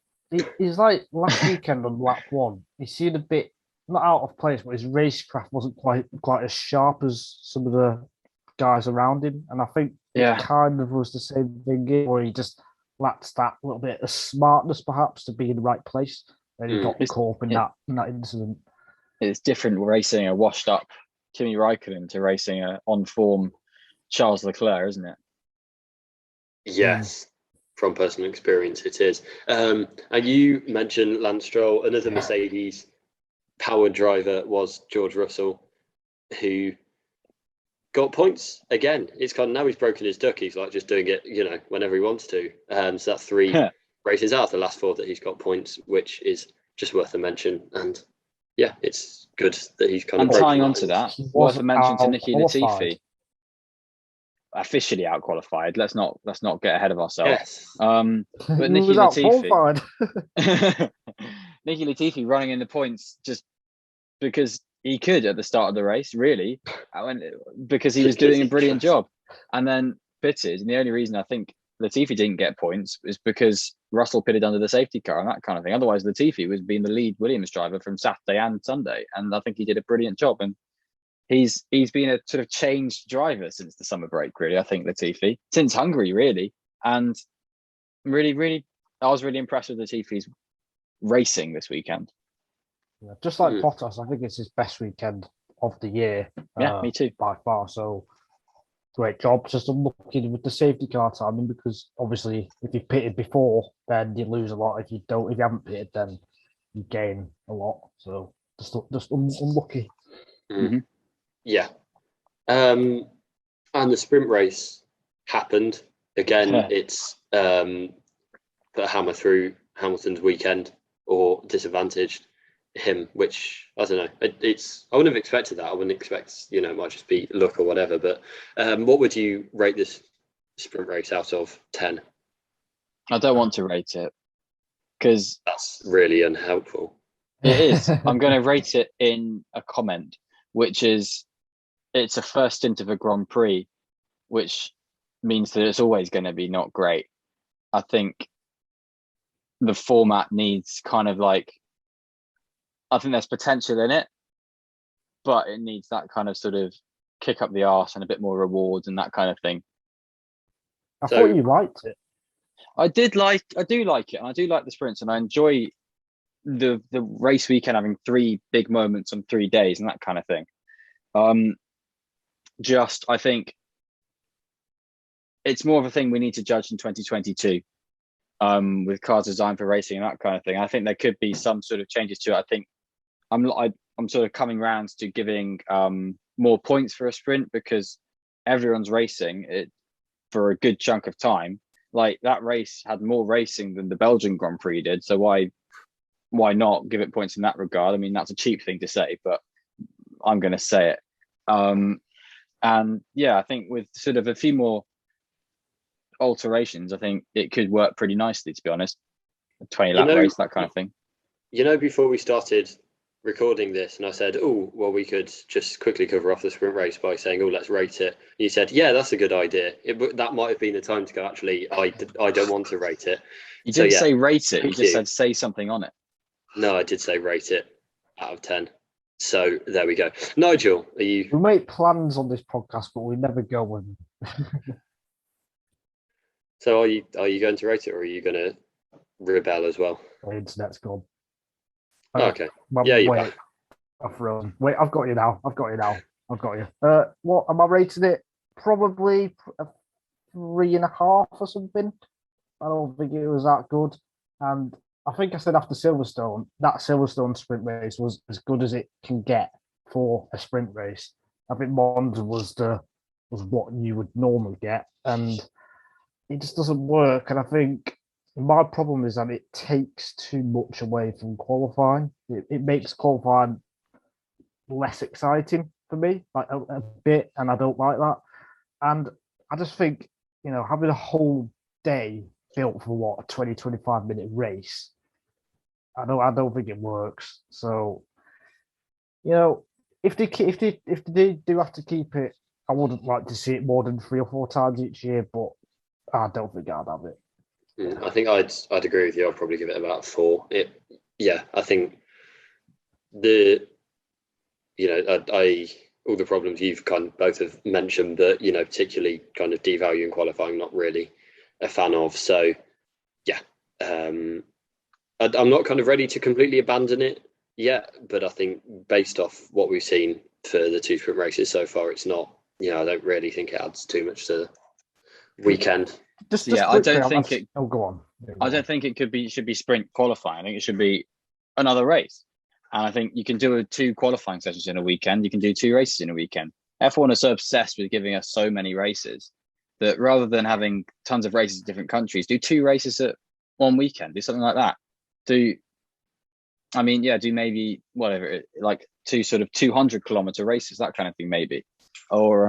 He's like last weekend on lap 1. He seemed a bit not out of place, but his racecraft wasn't quite as sharp as some of the guys around him. And I think it kind of was the same thing here, where he just lacks that little bit of smartness, perhaps, to be in the right place. And he got caught up in that incident. It's different racing a washed-up Kimi Raikkonen to racing a on-form Charles Leclerc, isn't it? Yes, from personal experience, it is. And you mentioned Lance Stroll. Another Mercedes powered driver was George Russell, who got points again. It's kind of, now he's broken his duck. He's like just doing it, whenever he wants to. So that's 3 races out of the last 4 that he's got points, which is just worth a mention. And yeah, it's good that he's kind of tying on to that. Worth a mention to Nicky Latifi. Officially out qualified. Let's not get ahead of ourselves. Yes. But Nicky Latifi, Nicky Latifi running in the points just because he could at the start of the race, really, because he was doing a brilliant job, and then pitted. And the only reason I think Latifi didn't get points is because Russell pitted under the safety car and that kind of thing. Otherwise, Latifi was being the lead Williams driver from Saturday and Sunday, and I think he did a brilliant job. And he's been a sort of changed driver since the summer break, really. I think Latifi, since Hungary, really, and really, I was really impressed with Latifi's racing this weekend. Yeah, just like Bottas, I think it's his best weekend of the year. Yeah, me too, by far. So great job. Just unlucky with the safety car timing, because obviously if you pitted before, then you lose a lot. If you haven't pitted, then you gain a lot. So just unlucky. Mm-hmm. Yeah. And the sprint race happened again. It's put a hammer through Hamilton's weekend, or disadvantaged him, which I don't know. I wouldn't have expected that. I wouldn't expect, it might just be luck or whatever. But what would you rate this sprint race out of 10? I don't want to rate it because that's really unhelpful. It is. I'm going to rate it in a comment, which is it's a first stint of a Grand Prix, which means that it's always going to be not great. I think the format needs kind of like, I think there's potential in it, but it needs that kind of sort of kick up the arse and a bit more rewards and that kind of thing. I thought you liked it. I do like it, and I do like the sprints, and I enjoy the race weekend having 3 big moments on 3 days and that kind of thing. I think it's more of a thing we need to judge in 2022 with cars designed for racing and that kind of thing. I think there could be some sort of changes to it. I think I'm sort of coming round to giving more points for a sprint, because everyone's racing it for a good chunk of time. Like, that race had more racing than the Belgian Grand Prix did, so why not give it points in that regard? I mean, that's a cheap thing to say, but I'm going to say it. And yeah, I think with sort of a few more alterations, I think it could work pretty nicely, to be honest. A 20-lap race, that kind of thing. Before we started recording this, and I said, we could just quickly cover off the sprint race by saying, let's rate it. And you said, yeah, that's a good idea. That might have been the time to go, actually, I don't want to rate it. You didn't say rate it, you just said say something on it. No, I did say rate it out of 10. So there we go. Nigel, are you... We make plans on this podcast, but we never go with them. So are you going to rate it, or are you going to rebel as well? The internet's gone. Okay. Wait, I've frozen. Wait, I've got you now. I've got you. What am I rating it? Probably a 3.5 or something. I don't think it was that good. And I think I said after Silverstone, that Silverstone sprint race was as good as it can get for a sprint race. I think Monza was what you would normally get, and it just doesn't work. And I think my problem is that it takes too much away from qualifying. It makes qualifying less exciting for me, like a bit, and I don't like that. And I just think, having a whole day built for a 20-25 minute race, I don't think it works. So You know, if they do have to keep it, I wouldn't like to see it more than 3 or 4 times each year, but I don't think I'd have it. I think I'd agree with you. I'd probably give it about 4. I think I all the problems you've kind of both have mentioned, but particularly kind of devaluing qualifying, not really a fan of. So yeah, I'm not kind of ready to completely abandon it yet, but I think based off what we've seen for the 2 sprint races so far, it's not. I don't really think it adds too much to the weekend. I don't think it. Oh, go on. I don't think it should be sprint qualifying. I think it should be another race. And I think you can do 2 qualifying sessions in a weekend. You can do 2 races in a weekend. F1 are so obsessed with giving us so many races that rather than having tons of races in different countries, do 2 races at one weekend. Do something like that. Do maybe whatever, like 2 sort of 200-kilometer races, that kind of thing, maybe, or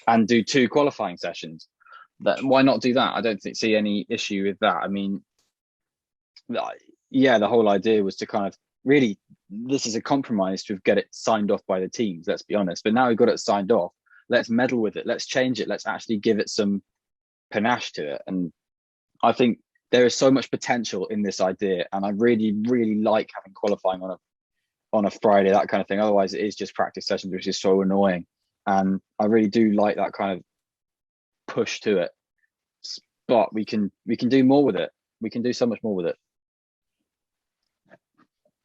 and do 2 qualifying sessions. Why not do that? I don't see any issue with that. I mean, the whole idea was to kind of really, this is a compromise to get it signed off by the teams, let's be honest. But now we've got it signed off. Let's meddle with it. Let's change it. Let's actually give it some panache to it. And I think there is so much potential in this idea. And I really, really like having qualifying on a Friday, that kind of thing. Otherwise, it is just practice sessions, which is so annoying. And I really do like that kind of push to it. But we can do more with it. We can do so much more with it.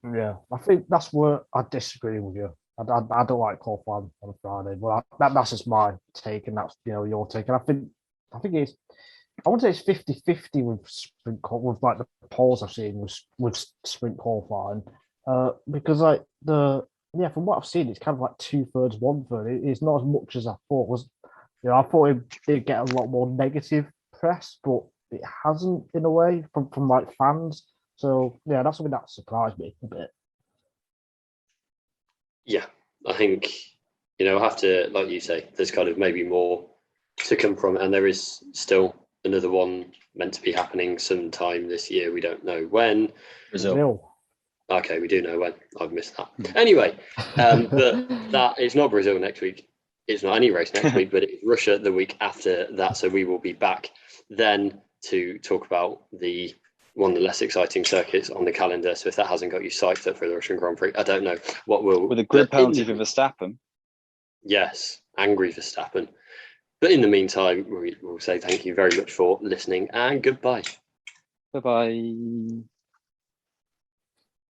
Yeah, I think that's where I disagree with you. I don't like qualifying on a Friday, but that's just my take, and that's your take. And I think it's, I want to say it's 50-50 with sprint with like the polls I've seen with sprint qualifying, because like from what I've seen, it's kind of like 2/3, 1/3. It's not as much as I thought was. I thought it did get a lot more negative press, but it hasn't in a way from like fans. So yeah, that's something that surprised me a bit. Yeah, I think I have to, like you say, there's kind of maybe more to come from it, and there is still another one meant to be happening sometime this year. We don't know when. Brazil. Okay, we do know when. I've missed that. Anyway, but that is not Brazil next week. It's not any race next week, but it's Russia the week after that. So we will be back then to talk about one of the less exciting circuits on the calendar. So if that hasn't got you psyched up for the Russian Grand Prix, I don't know what will. With a grid penalty for Verstappen. Yes, angry Verstappen. But in the meantime, we will say thank you very much for listening and goodbye. Bye-bye.